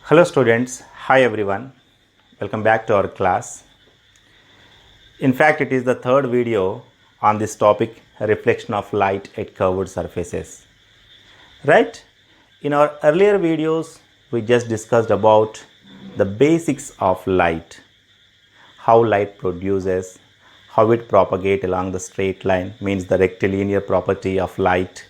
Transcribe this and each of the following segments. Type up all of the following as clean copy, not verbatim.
Hello students, hi everyone, welcome back to our class. In fact, it is the third video on this topic, reflection of light at curved surfaces. Right? In our earlier videos, we just discussed about the basics of light, how light produces, how it propagates along the straight line, means the rectilinear property of light,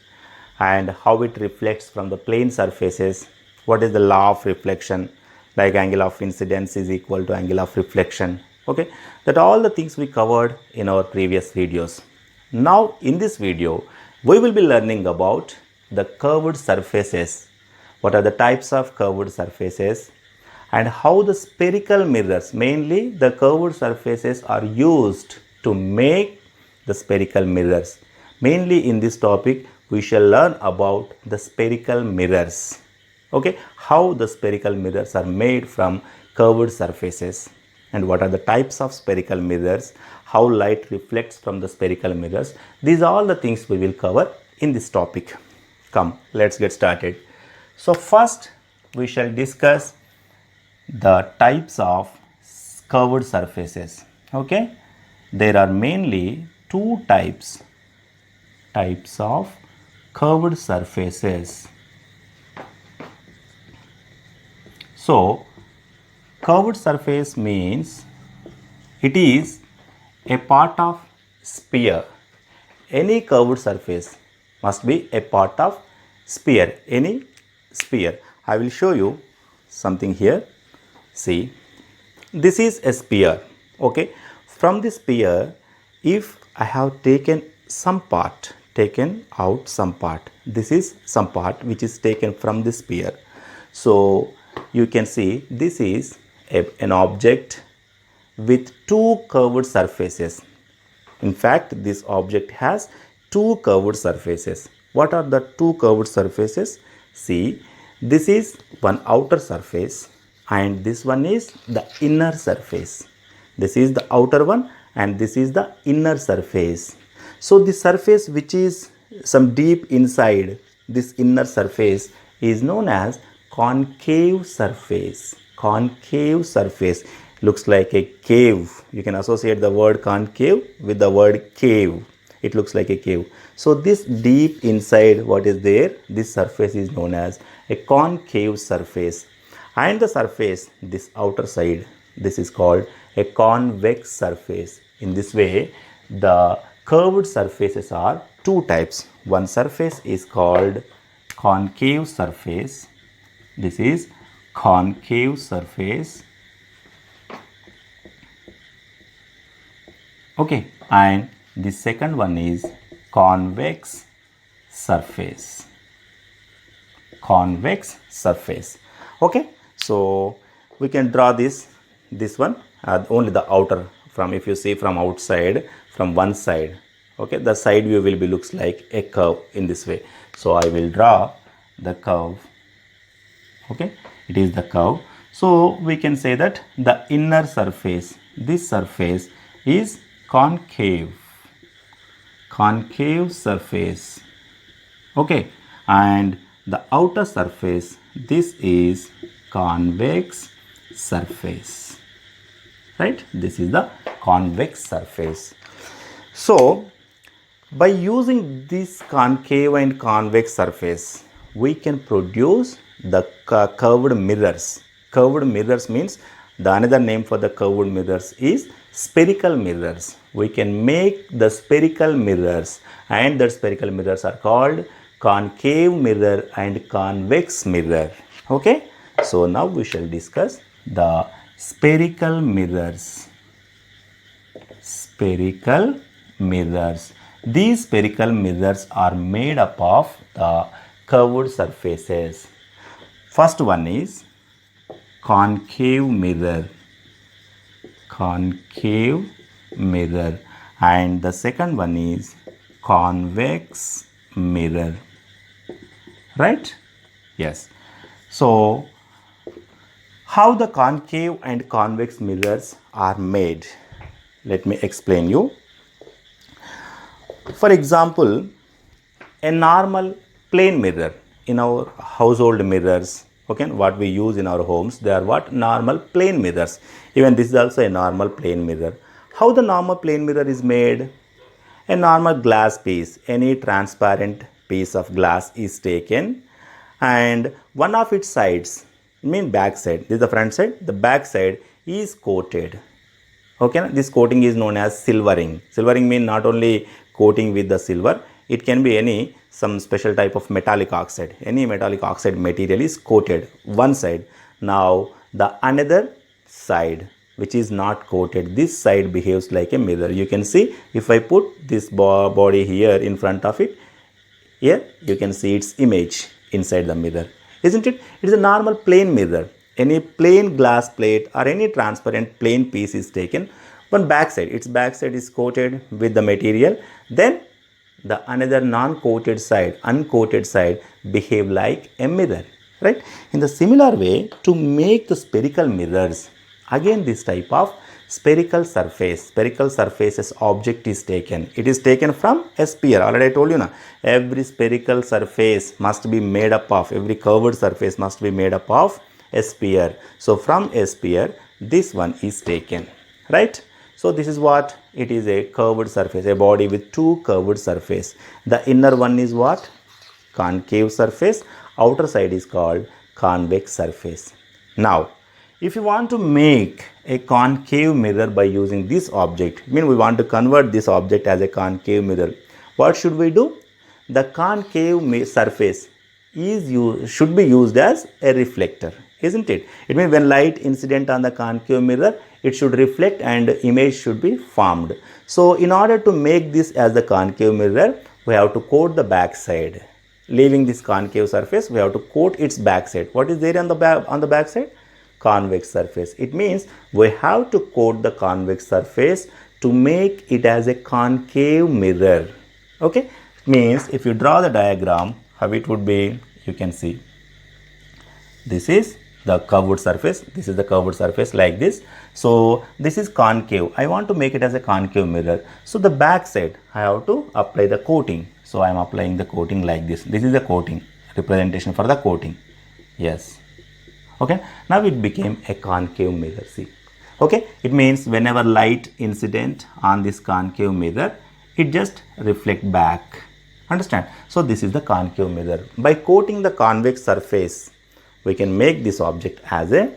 and how it reflects from the plane surfaces, what is the law of reflection, like angle of incidence is equal to angle of reflection. Okay, that all the things we covered in our previous videos. Now in this video we will be learning about the curved surfaces, what are the types of curved surfaces, and how the spherical mirrors, mainly the curved surfaces, are used to make the spherical mirrors. Mainly in this topic we shall learn about the spherical mirrors. Okay, how the spherical mirrors are made from curved surfaces and what are the types of spherical mirrors, how light reflects from the spherical mirrors. These are all the things we will cover in this topic. Come, let's get started. So first we shall discuss the types of curved surfaces. Okay, there are mainly two types of curved surfaces. So curved surface means it is a part of sphere. Any curved surface must be a part of sphere, any sphere. I will show you something here. See, this is a sphere. Okay, from this sphere, if I have taken out some part, this is some part which is taken from this sphere. So you can see this is an object with two curved surfaces. In fact, this object has two curved surfaces. What are the two curved surfaces? See, this is one outer surface and this one is the inner surface. This is the outer one and this is the inner surface. So the surface which is some deep inside this inner surface is known as concave surface. Concave surface looks like a cave. You can associate the word concave with the word cave. It looks like a cave. So this deep inside what is there, this surface is known as a concave surface. And the surface, this outer side, this is called a convex surface. In this way, the curved surfaces are two types. One surface is called concave surface. This is concave surface. Okay, and the second one is convex surface. Convex surface. Okay, so we can draw this one, only the outer, from if you see from outside, from one side. Okay, the side view will be looks like a curve in this way. So I will draw the curve. Okay, it is the curve. So we can say that the inner surface, this surface is concave surface. Okay, and the outer surface, this is convex surface. Right, this is the convex surface. So by using this concave and convex surface, we can produce the curved mirrors. Curved mirrors means the another name for the curved mirrors is spherical mirrors. We can make the spherical mirrors, and the spherical mirrors are called concave mirror and convex mirror. Okay, so now we shall discuss the spherical mirrors. Spherical mirrors. These spherical mirrors are made up of the curved surfaces. First one is concave mirror. Concave mirror. And the second one is convex mirror. Right? Yes. So how the concave and convex mirrors are made? Let me explain you. For example, a normal plane mirror in our household mirrors, Okay, what we use in our homes, they are what? Normal plane mirrors. Even this is also a normal plane mirror. How the normal plane mirror is made? A normal glass piece, any transparent piece of glass is taken, and one of its sides, back side, this is the front side, the back side is coated. Okay, this coating is known as silvering. Silvering means not only coating with the silver, it can be some special type of metallic oxide. Any metallic oxide material is coated one side. Now the another side which is not coated, this side behaves like a mirror. You can see if I put this body here in front of it, here you can see its image inside the mirror, isn't it? It is a normal plane mirror. Any plain glass plate or any transparent plain piece is taken, one backside, its backside is coated with the material, then the another non-coated side, uncoated side behave like a mirror, right? In the similar way, to make the spherical mirrors, again this type of spherical surfaces object is taken. It is taken from a sphere. Already I told you, every spherical surface must be made up of, every curved surface must be made up of a sphere. So from a sphere, this one is taken, right? So this is what it is, a curved surface, a body with two curved surface. The inner one is what? Concave surface. Outer side is called convex surface. Now, if you want to make a concave mirror by using this object, we want to convert this object as a concave mirror, what should we do? The concave surface should be used as a reflector, isn't it? It means when light incident on the concave mirror, it should reflect and image should be formed. So in order to make this as the concave mirror, we have to coat the back side. Leaving this concave surface, we have to coat its back side. What is there on the back side? Convex surface. It means we have to coat the convex surface to make it as a concave mirror. Okay, it means if you draw the diagram, how it would be, you can see this is the curved surface, this is the curved surface like this. So this is concave. I want to make it as a concave mirror. So the back side I have to apply the coating. So I am applying the coating like this. This is the coating, representation for the coating. Yes. Okay, now it became a concave mirror. See, okay, it means whenever light incident on this concave mirror, it just reflect back. Understand? So this is the concave mirror. By coating the convex surface, we can make this object as a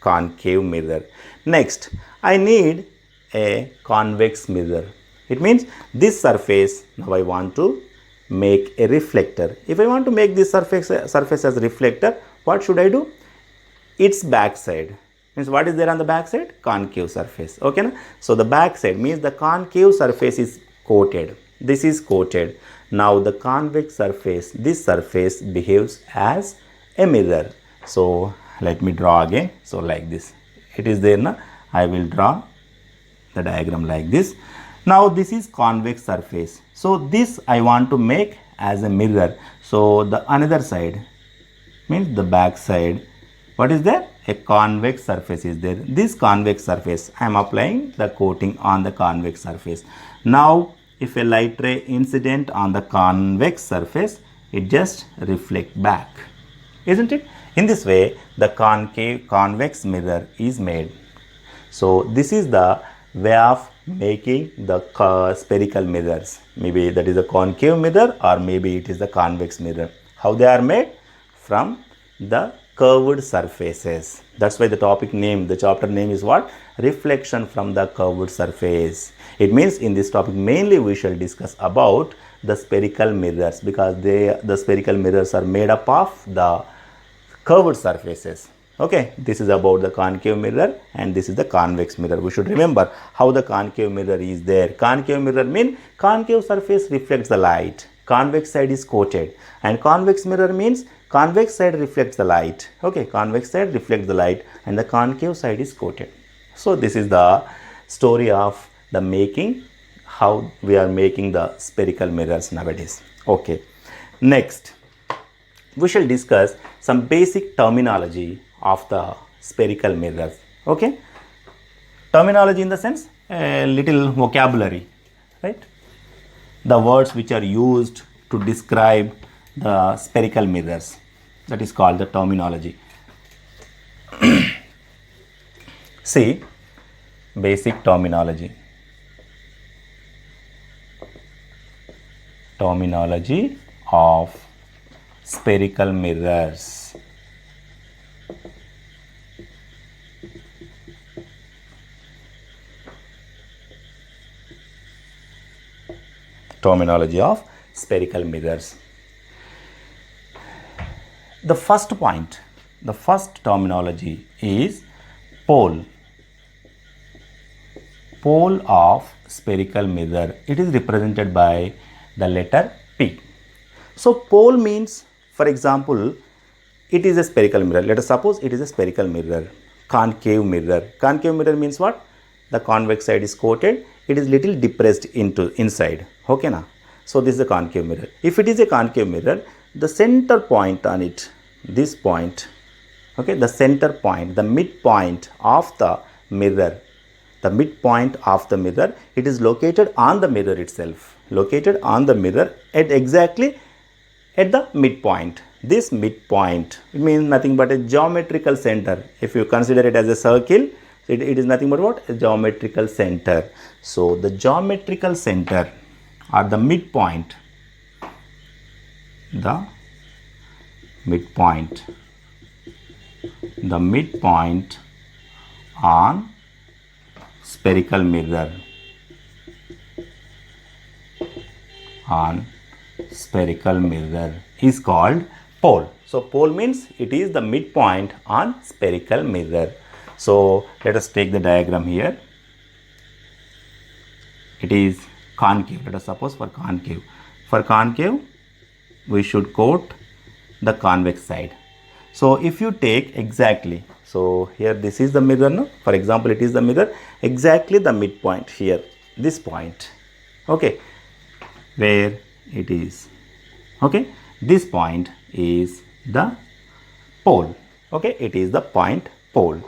concave mirror. Next, I need a convex mirror. It means this surface, now I want to make a reflector. If I want to make this surface as a reflector, what should I do? Its back side means what is there on the back side? Concave surface. Okay, na? So the back side means the concave surface is coated. This is coated. Now the convex surface, this surface behaves as a mirror. So let me draw again. So like this, it is there na. I will draw the diagram like this. Now this is convex surface. So this I want to make as a mirror. So the another side means the back side. What is there? A convex surface is there. This convex surface, I am applying the coating on the convex surface. Now, if a light ray incident on the convex surface, it just reflect back, isn't it? In this way, the convex mirror is made. So this is the way of making the spherical mirrors. Maybe that is a concave mirror or maybe it is the convex mirror. How they are made? From the curved surfaces. That's why the topic name, the chapter name is what? Reflection from the curved surface. It means in this topic mainly we shall discuss about the spherical mirrors, because the spherical mirrors are made up of the curved surfaces. Okay, this is about the concave mirror and this is the convex mirror. We should remember how the concave mirror is there. Concave mirror means concave surface reflects the light. Convex side is coated, and convex mirror means convex side reflects the light. Okay, convex side reflects the light and the concave side is coated. So this is the story of the making, how we are making the spherical mirrors nowadays. Okay, next we shall discuss some basic terminology of the spherical mirrors. Okay, terminology in the sense a little vocabulary, right? The words which are used to describe the spherical mirrors, that is called the terminology. See, basic terminology. Terminology of spherical mirrors. Terminology of spherical mirrors. The first point, the first terminology is pole. Pole of spherical mirror. It is represented by the letter P. So pole means, for example, it is a spherical mirror. Let us suppose it is a spherical mirror. Concave mirror. Concave mirror means what? The convex side is coated. It is little depressed into inside. Okay na? So this is a concave mirror. If it is a concave mirror, the center point on it, this point, okay, the center point, the midpoint of the mirror, the midpoint of the mirror, it is located on the mirror itself, located on the mirror at exactly at the midpoint. This midpoint, it means nothing but a geometrical center. If you consider it as a circle, it is nothing but what? A geometrical center. So the geometrical center or the midpoint, the midpoint on spherical mirror, is called pole. So pole means it is the midpoint on spherical mirror. So let us take the diagram here. It is concave. Let us suppose for concave. For concave, we should quote the convex side. So if you take exactly, so here this is the mirror, no? For example, it is the mirror, exactly the midpoint here, this point, okay, where it is, okay, this point is the pole, okay, it is the point pole.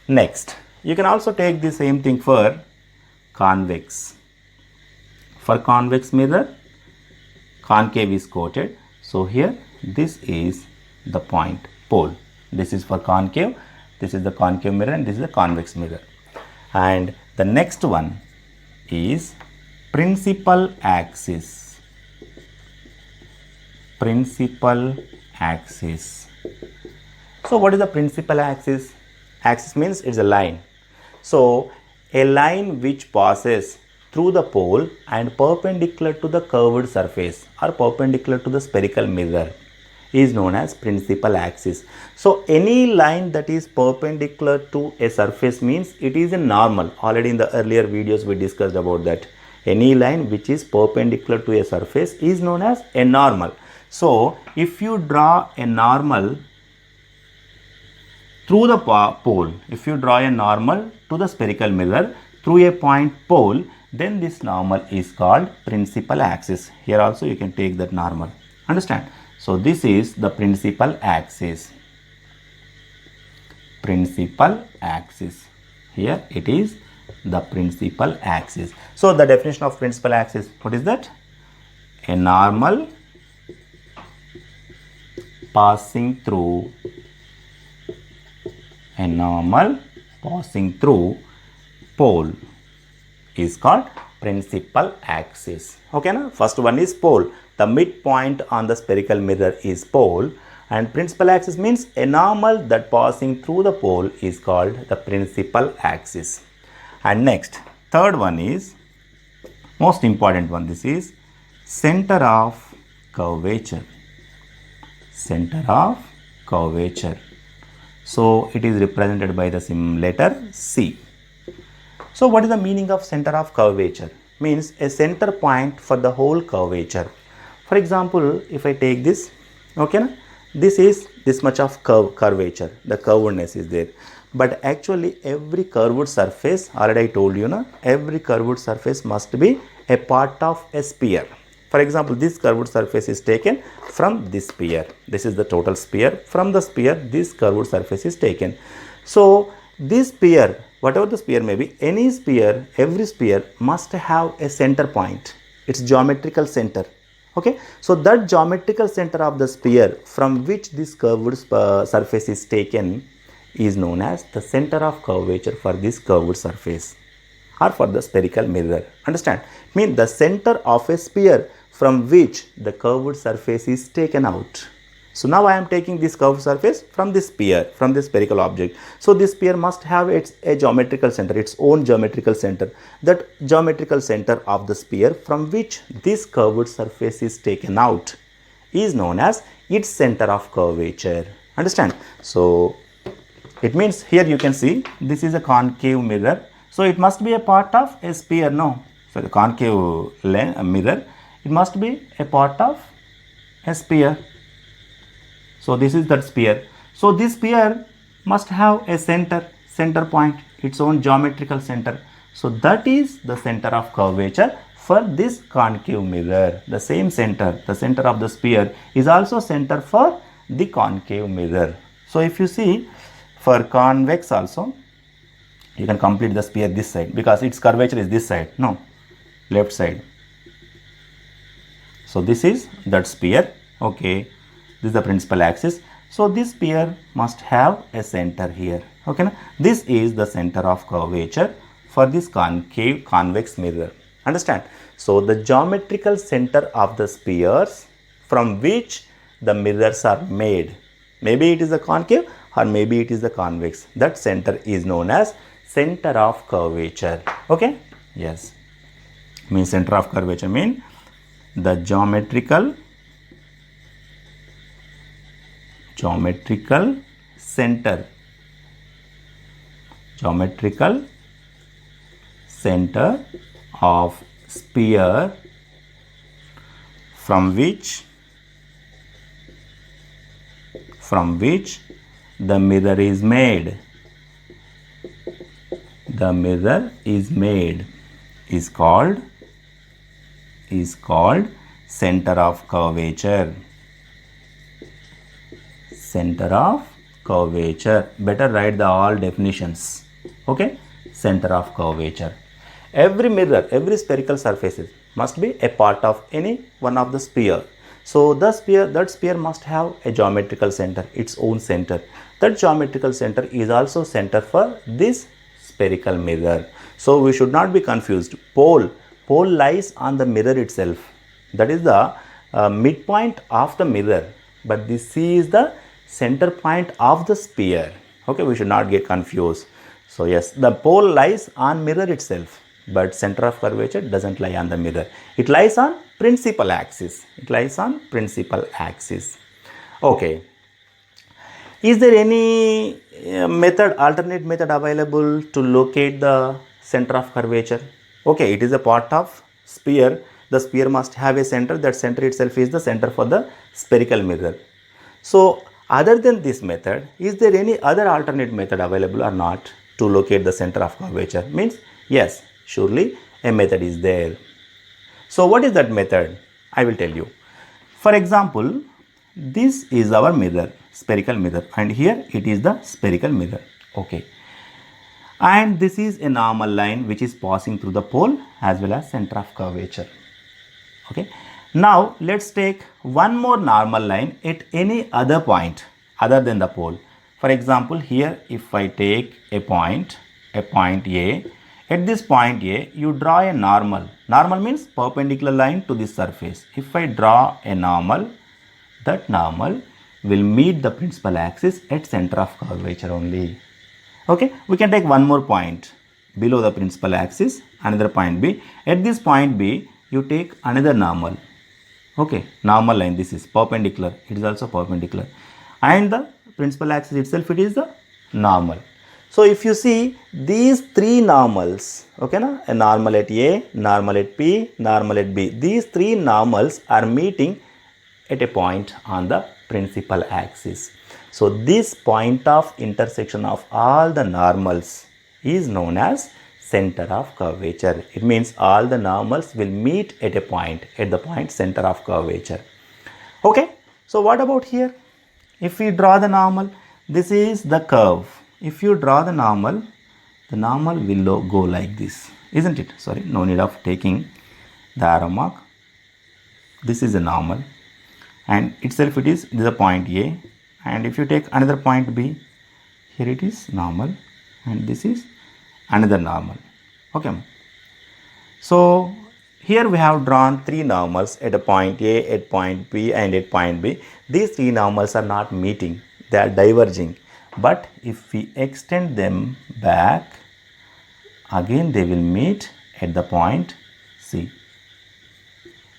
Next, you can also take the same thing for convex. For convex mirror, concave is quoted. So here this is the point pole. This is for concave, this is the concave mirror, and this is the convex mirror. And the next one is principal axis. Principal axis. So what is the principal axis? Axis means it's a line. So a line which passes through the pole and perpendicular to the curved surface or perpendicular to the spherical mirror is known as principal axis. So any line that is perpendicular to a surface means it is a normal. Already in the earlier videos we discussed about that. Any line which is perpendicular to a surface is known as a normal. So if you draw a normal through the pole, if you draw a normal to the spherical mirror through a point pole, then this normal is called principal axis. Here also you can take that normal. Understand? So this is the principal axis. Principal axis. Here it is the principal axis. So the definition of principal axis, what is that? A normal passing through pole is called principal axis. Okay, na? First one is pole. The midpoint on the spherical mirror is pole, and principal axis means a normal that passing through the pole is called the principal axis. And next, third one is most important one. This is center of curvature. Center of curvature. So it is represented by the letter C. So what is the meaning of center of curvature? Means a center point for the whole curvature. For example, if I take this, okay, na? This is this much of curvature, the curvedness is there. But actually every curved surface, already I told you, na, every curved surface must be a part of a sphere. For example, this curved surface is taken from this sphere. This is the total sphere. From the sphere, this curved surface is taken. So this sphere, whatever the sphere may be, any sphere, every sphere must have a center point, its geometrical center. Okay, so that geometrical center of the sphere from which this curved surface is taken is known as the center of curvature for this curved surface or for the spherical mirror. Understand? Mean the center of a sphere from which the curved surface is taken out. So now I am taking this curved surface from this sphere, from this spherical object. So this sphere must have a geometrical center, its own geometrical center. That geometrical center of the sphere from which this curved surface is taken out is known as its center of curvature. Understand? So it means here you can see this is a concave mirror. So it must be a part of a sphere, no? So the concave mirror, it must be a part of a sphere. So this is that sphere. So this sphere must have a center point, its own geometrical center. So that is the center of curvature for this concave mirror. The same center, the center of the sphere is also center for the concave mirror. So if you see for convex also, you can complete the sphere this side because its curvature is this side, no, left side. So this is that sphere, okay. This is the principal axis. So this sphere must have a center here. Okay, now this is the center of curvature for this concave convex mirror. Understand? So the geometrical center of the spheres from which the mirrors are made. Maybe it is the concave or maybe it is the convex. That center is known as center of curvature. Okay? Yes. Means center of curvature mean the geometrical center of sphere from which the mirror is made. The mirror is made is called center of curvature. Center of curvature. Better write the all definitions. Okay? Center of curvature. Every mirror, every spherical surface must be a part of any one of the sphere. So that sphere must have a geometrical center, its own center. That geometrical center is also center for this spherical mirror. So we should not be confused. Pole lies on the mirror itself. That is the midpoint of the mirror. But this C is the center point of the sphere. Okay, we should not get confused. So yes, the pole lies on mirror itself, but center of curvature doesn't lie on the mirror. It lies on principal axis. Okay. Is there any alternate method available to locate the center of curvature? Okay, it is a part of sphere. The sphere must have a center. That center itself is the center for the spherical mirror. So other than this method, is there any other alternate method available or not to locate the center of curvature? Means yes, surely a method is there. So what is that method? I will tell you. For example, this is our mirror, spherical mirror, and here it is the spherical mirror. Okay. And this is a normal line which is passing through the pole as well as center of curvature. Okay. Now let's take one more normal line at any other point other than the pole. For example, here if I take a point A, at this point A, you draw a normal. Normal means perpendicular line to this surface. If I draw a normal, that normal will meet the principal axis at center of curvature only. Okay, we can take one more point below the principal axis, another point B. At this point B, you take another normal. Okay, normal line, this is perpendicular, it is also perpendicular, and the principal axis itself, it is the normal. So if you see these three normals, okay, na? A normal at A, normal at P, normal at B, these three normals are meeting at a point on the principal axis. So this point of intersection of all the normals is known as center of curvature. It means all the normals will meet at a point, at the point center of curvature. Okay, so what about here? If we draw the normal, this is the curve. If you draw the normal will go like this, isn't it? Sorry, no need of taking the arrow mark. This is a normal, and itself this is a point A, and if you take another point B, here it is normal, and this is another normal. Okay. So here we have drawn three normals at a point A, at point B, and at point B. These three normals are not meeting, they are diverging. But if we extend them back, again they will meet at the point C,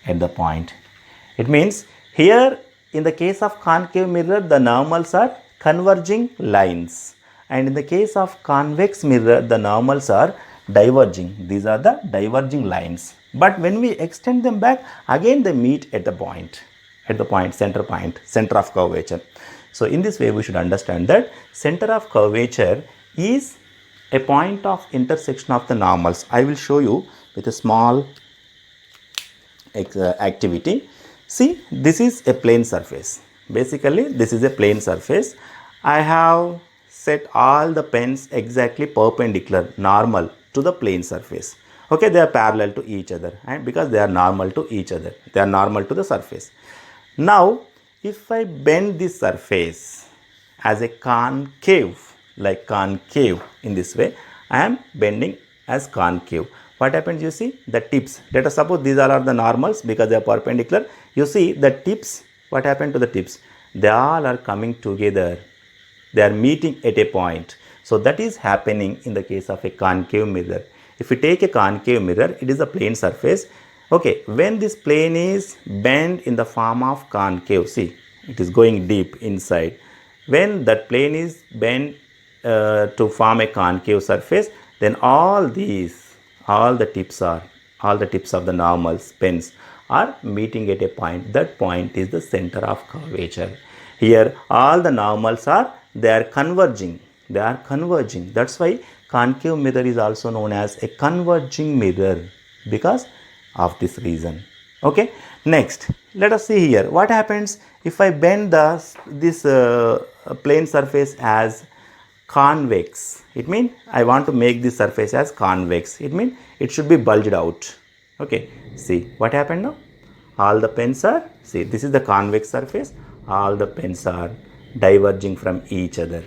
at the point. It means here in the case of concave mirror, the normals are converging lines, and in the case of convex mirror, the normals are diverging. These are the diverging lines. But when we extend them back, again they meet at the point, center point, center of curvature. So in this way we should understand that center of curvature is a point of intersection of the normals. I will show you with a small activity. See, this is a plane surface. Basically, this is a plane surface. I have set all the pens exactly perpendicular, normal to the plane surface. Okay, they are parallel to each other, and because they are normal to each other, they are normal to the surface. Now, if I bend this surface as a concave, like concave in this way, I am bending as concave. What happens, you see the tips, let us suppose these all are the normals because they are perpendicular. You see the tips, what happened to the tips? They all are coming together, they are meeting at a point. So that is happening in the case of a concave mirror. If we take a concave mirror, it is a plane surface. Okay, when this plane is bent in the form of concave, see it is going deep inside. When that plane is bent to form a concave surface, then all the tips of the normals pens are meeting at a point. That point is the center of curvature. Here all the normals are, they are converging. That's why concave mirror is also known as a converging mirror, because of this reason. Okay, next let us see here what happens if I bend this plane surface as convex. It means I want to make this surface as convex. It means it should be bulged out. Okay, see what happened now? All the pens are, see this is the convex surface, all the pens are diverging from each other.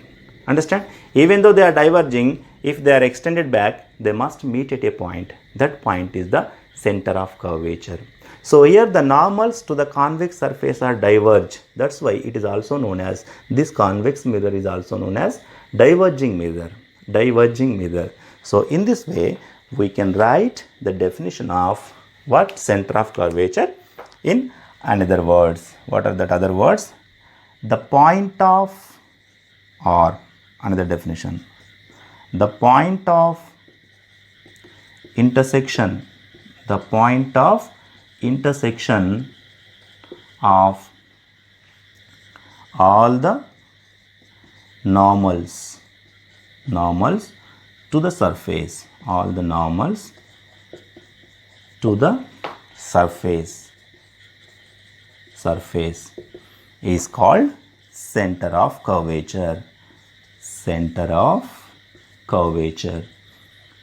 Understand? Even though they are diverging, if they are extended back, they must meet at a point. That point is the center of curvature. So here the normals to the convex surface are diverge. That's why it is also known as, this convex mirror is also known as diverging mirror. So in this way we can write the definition of what? Center of curvature in another words. What are that other words? The point of, or another definition, the point of intersection, of all the normals to the surface, surface is called center of curvature.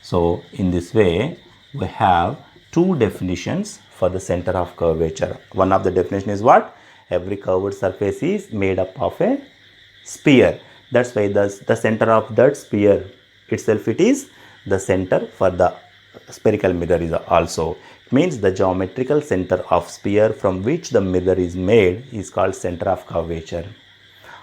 So in this way we have two definitions for the center of curvature. One of the definition is what? Every curved surface is made up of a sphere. That's why the center of that sphere itself, it is the center for the spherical mirror is also. It means the geometrical center of sphere from which the mirror is made is called center of curvature.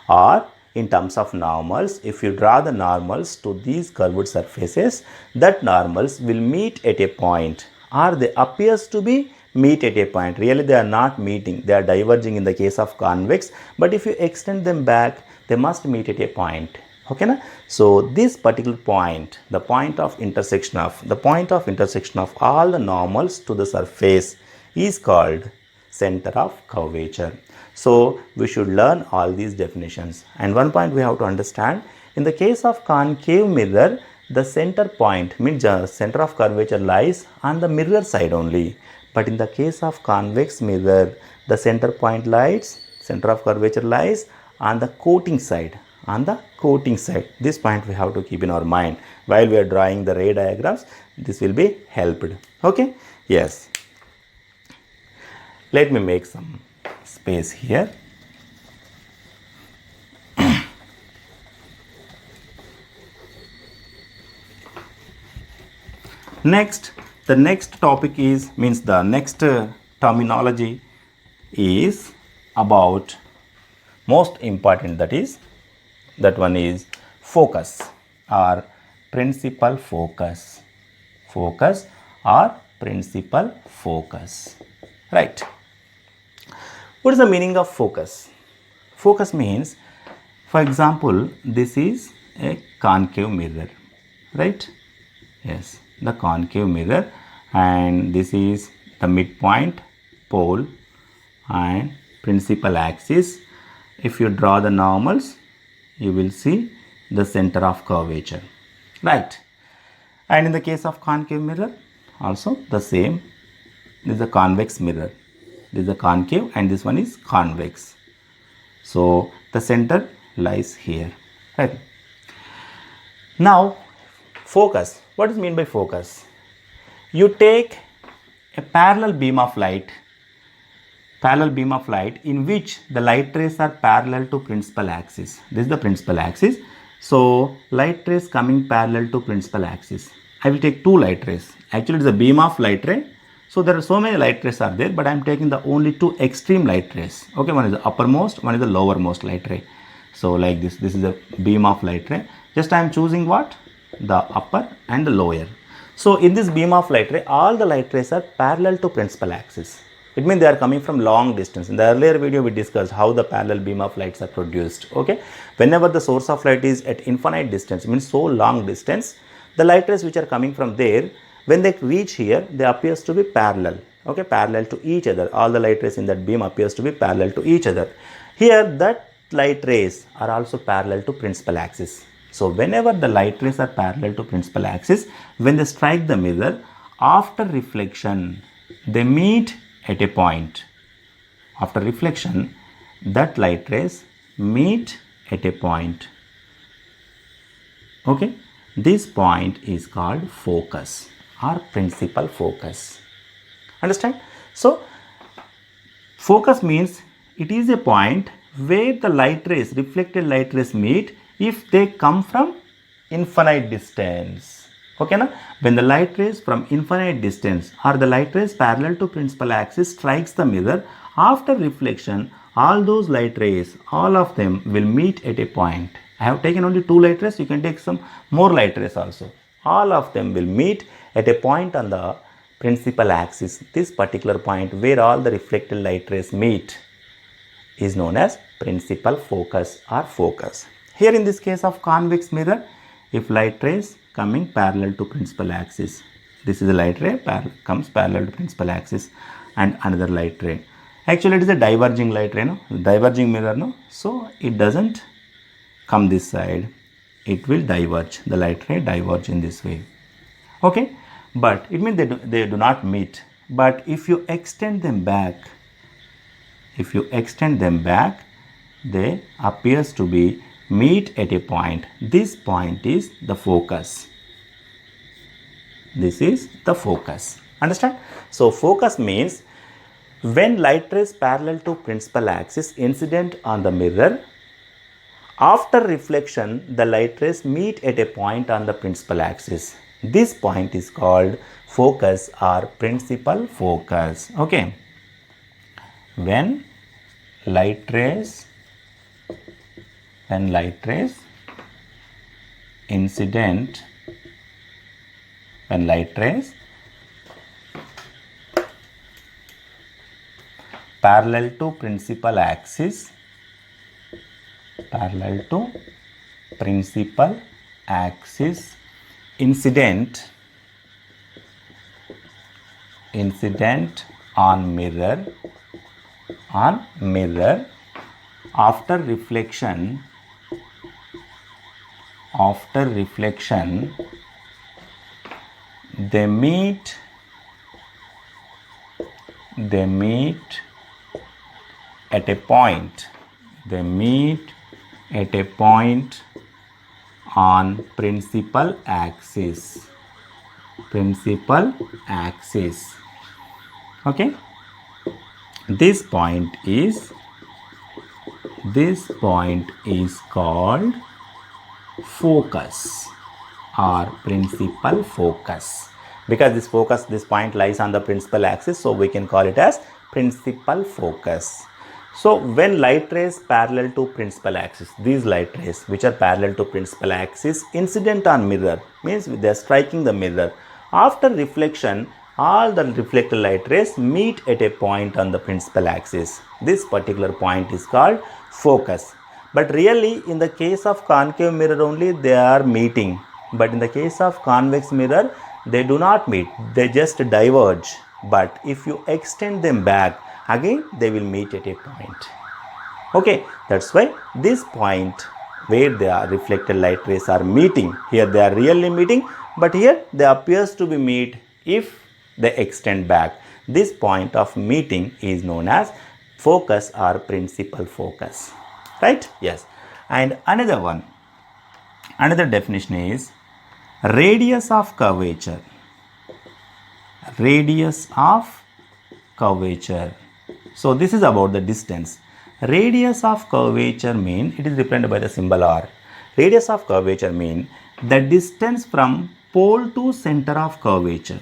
Or in terms of normals, if you draw the normals to these curved surfaces, that normals will meet at a point, or they appears to be meet at a point. Really they are not meeting, they are diverging in the case of convex, but if you extend them back, they must meet at a point. Okay na? So this particular point, the point of intersection of all the normals to the surface is called center of curvature. So we should learn all these definitions. And one point we have to understand, in the case of concave mirror, the center point means center of curvature lies on the mirror side only. But in the case of convex mirror, the center of curvature lies on the coating side. This point we have to keep in our mind while we are drawing the ray diagrams. This will be helped. Okay, yes, let me make some space here. Next, the next topic is means the next terminology is about most important, that one is focus or principal focus. Focus or principal focus, right? What is the meaning of focus? Focus means, for example, this is a concave mirror, right? Yes, the concave mirror, and this is the midpoint pole and principal axis. If you draw the normals, you will see the center of curvature, right? And in the case of concave mirror, also the same. This is a convex mirror. This is a concave and this one is convex. So the center lies here, right? Now, focus. What is mean by focus? You take a parallel beam of light in which the light rays are parallel to principal axis. This is the principal axis. So light rays coming parallel to principal axis. I will take two light rays. Actually, it is a beam of light ray. So there are so many light rays are there, but I am taking the only two extreme light rays. Okay, one is the uppermost, one is the lowermost light ray. So like this is a beam of light ray. Just I am choosing what? The upper and the lower. So in this beam of light ray, all the light rays are parallel to principal axis. It means they are coming from long distance. In the earlier video, we discussed how the parallel beam of lights are produced. Okay, whenever the source of light is at infinite distance, means so long distance, the light rays which are coming from there, when they reach here, they appears to be parallel. Okay, parallel to each other. All the light rays in that beam appears to be parallel to each other. Here, that light rays are also parallel to principal axis. So whenever the light rays are parallel to principal axis, when they strike the mirror, after reflection, they meet at a point. After reflection, that light rays meet at a point. Okay, this point is called focus or principal focus. Understand? So focus means it is a point where the light rays, reflected light rays meet if they come from infinite distance. Okay, na? When the light rays from infinite distance or the light rays parallel to principal axis strikes the mirror, after reflection, all those light rays, all of them will meet at a point. I have taken only two light rays. You can take some more light rays also. All of them will meet at a point on the principal axis. This particular point where all the reflected light rays meet is known as principal focus or focus. Here in this case of convex mirror, if light rays coming parallel to principal axis, this is a light ray comes parallel to principal axis, and another light ray. Actually, it is a diverging light ray, no? Diverging mirror, no? So it doesn't come this side. It will diverge. The light ray diverge in this way. Okay, but it means they do not meet. But if you extend them back, they appears to be meet at a point. This point is the focus. This is the focus. Understand? So focus means when light rays parallel to principal axis incident on the mirror, after reflection, the light rays meet at a point on the principal axis. This point is called focus or principal focus. Okay. When light rays incident, when light rays parallel to principal axis, incident on mirror, after reflection, they meet at a point. They meet at a point on principal axis. Okay. This point is called focus or principal focus. Because this point lies on the principal axis, so we can call it as principal focus. So when light rays parallel to principal axis, these light rays which are parallel to principal axis incident on mirror, means they are striking the mirror. After reflection, all the reflected light rays meet at a point on the principal axis. This particular point is called focus. But really in the case of concave mirror only they are meeting. But in the case of convex mirror, they do not meet, they just diverge. But if you extend them back, again they will meet at a point. Okay, that's why this point where the reflected light rays are meeting, here they are really meeting, but here they appears to be meet if they extend back. This point of meeting is known as focus or principal focus, right? Yes. And another one, another definition is radius of curvature. Radius of curvature. So this is about the distance. Radius of curvature mean, it is represented by the symbol R. Radius of curvature mean the distance from pole to center of curvature.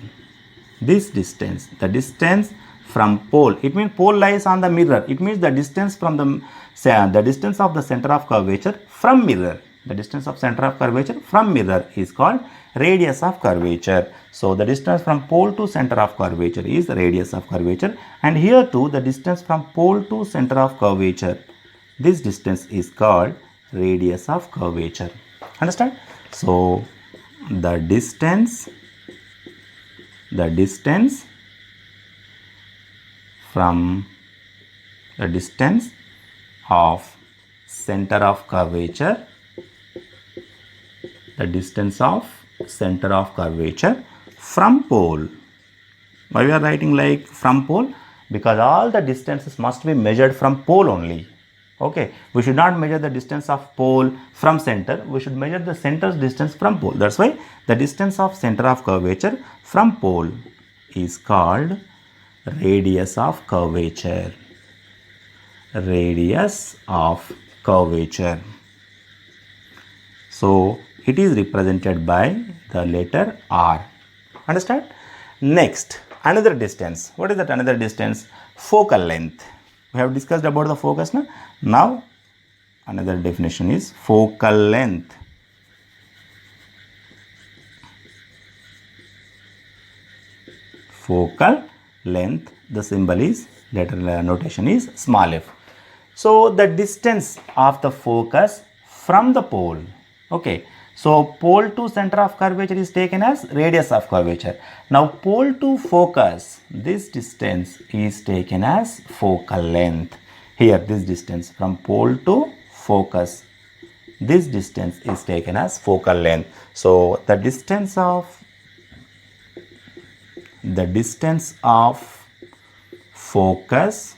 This distance, the distance from pole, it means pole lies on the mirror. It means the distance from the distance of the center of curvature from mirror. The distance of center of curvature from mirror is called radius of curvature. So the distance from pole to center of curvature is the radius of curvature. And here too, the distance from pole to center of curvature, this distance is called radius of curvature. Understand? So the distance from the distance of center of curvature, the distance of center of curvature from pole. Why we are writing like from pole? Because all the distances must be measured from pole only. Okay, we should not measure the distance of pole from center, we should measure the center's distance from pole. That's why the distance of center of curvature from pole is called radius of curvature. Radius of curvature. So it is represented by the letter R. Understand? Next, another distance. What is that another distance? Focal length. We have discussed about the focus now. Now another definition is focal length. Focal length, the symbol is, letter notation is small f. So the distance of the focus from the pole. Okay, so pole to center of curvature is taken as radius of curvature. Now pole to focus, this distance is taken as focal length. Here this distance from pole to focus, this distance is taken as focal length. So the distance of focus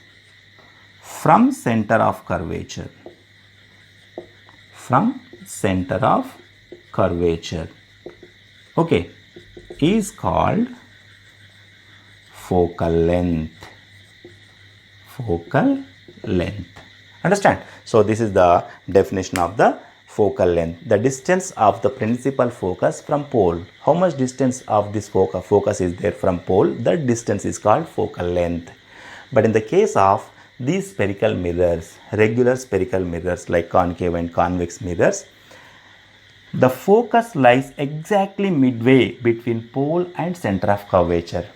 from center of curvature, okay, is called focal length. Understand? So this is the definition of the focal length. The distance of the principal focus from pole. How much distance of this focus is there from pole? That distance is called focal length. But in the case of these spherical mirrors, regular spherical mirrors like concave and convex mirrors, the focus lies exactly midway between pole and center of curvature.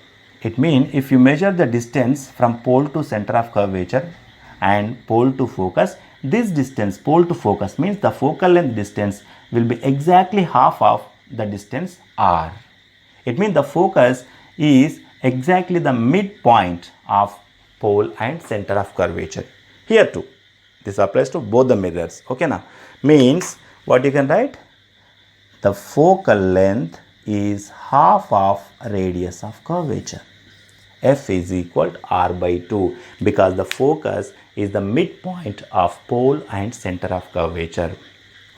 It means if you measure the distance from pole to center of curvature and pole to focus, this distance pole to focus means the focal length distance will be exactly half of the distance r. It means the focus is exactly the midpoint of pole and center of curvature. Here too, this applies to both the mirrors. Okay, now means what you can write? The focal length is half of radius of curvature. F is equal to R by 2 because the focus is the midpoint of pole and center of curvature.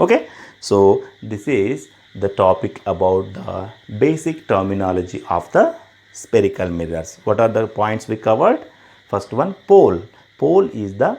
Okay, so this is the topic about the basic terminology of the spherical mirrors. What are the points we covered? First one, pole. Pole is the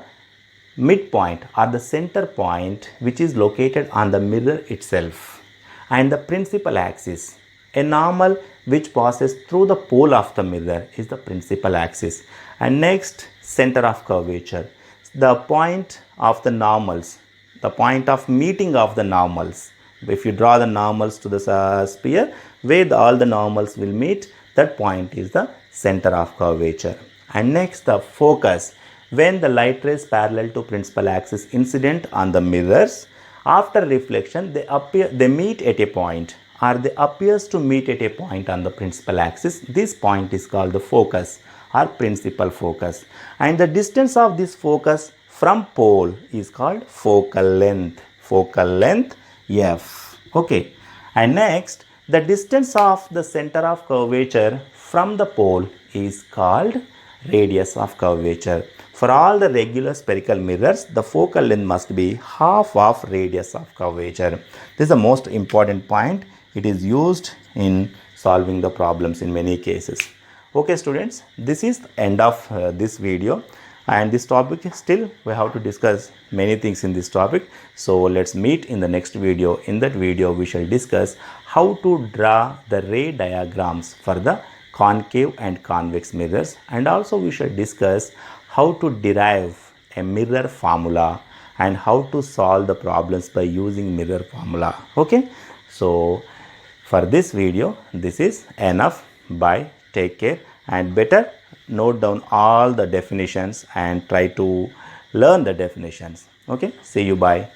midpoint or the center point which is located on the mirror itself. And the principal axis. A normal which passes through the pole of the mirror is the principal axis. And next, center of curvature. The point of the normals, the point of meeting of the normals. If you draw the normals to the sphere, where all the normals will meet, that point is the center of curvature. And next, the focus. When the light rays parallel to principal axis incident on the mirrors, after reflection, they meet at a point, or they appears to meet at a point on the principal axis. This point is called the focus or principal focus. And the distance of this focus from pole is called focal length. Focal length F. Okay. And next, the distance of the center of curvature from the pole is called radius of curvature. For all the regular spherical mirrors, the focal length must be half of radius of curvature. This is the most important point. It is used in solving the problems in many cases. Okay students, this is the end of this video, and this topic is still we have to discuss many things in this topic. So let's meet in the next video. In that video we shall discuss how to draw the ray diagrams for the concave and convex mirrors, and also we shall discuss how to derive a mirror formula and how to solve the problems by using mirror formula. Okay, so for this video this is enough. Bye, take care, and better note down all the definitions and try to learn the definitions. Okay, see you, bye.